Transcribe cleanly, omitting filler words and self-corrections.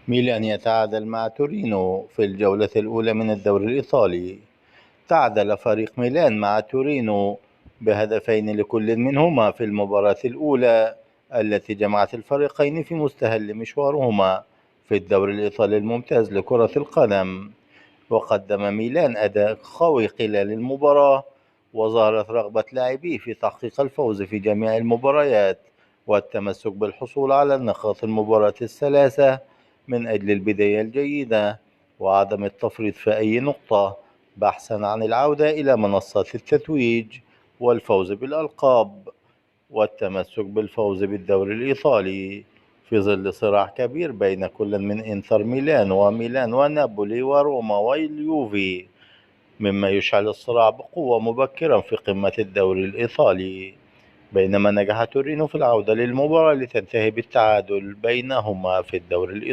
ميلان يتعادل مع تورينو في الجولة الأولى من الدوري الإيطالي. تعادل فريق ميلان مع تورينو بهدفين لكل منهما في المباراة الأولى التي جمعت الفريقين في مستهل مشوارهما في الدوري الإيطالي الممتاز لكرة القدم. وقدم ميلان أداء قوي خلال المباراة، وظهرت رغبة لاعبيه في تحقيق الفوز في جميع المباريات والتمسك بالحصول على النقاط المباراة الثلاثة من أجل البداية الجيدة وعدم التفريط في أي نقطة، بحثا عن العودة إلى منصات التتويج والفوز بالألقاب والتمسك بالفوز بالدوري الإيطالي، في ظل صراع كبير بين كل من إنتر ميلان وميلان ونابولي وروما واليوفي، مما يشعل الصراع بقوة مبكرا في قمة الدوري الإيطالي. بينما نجح تورينو في العودة للمباراة لتنتهي بالتعادل بينهما في الدوري الإيطالي.